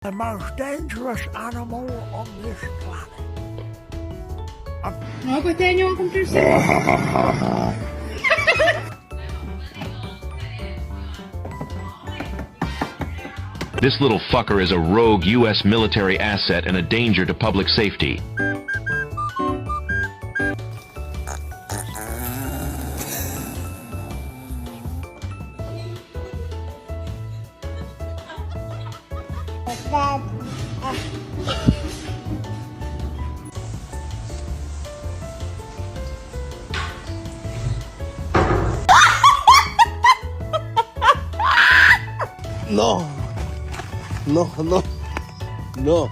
The most dangerous animal on this planet. Nagustuhan niyo ang computer. This little fucker is a rogue U.S. military asset and a danger to public safety. Dad. No. No, no. No.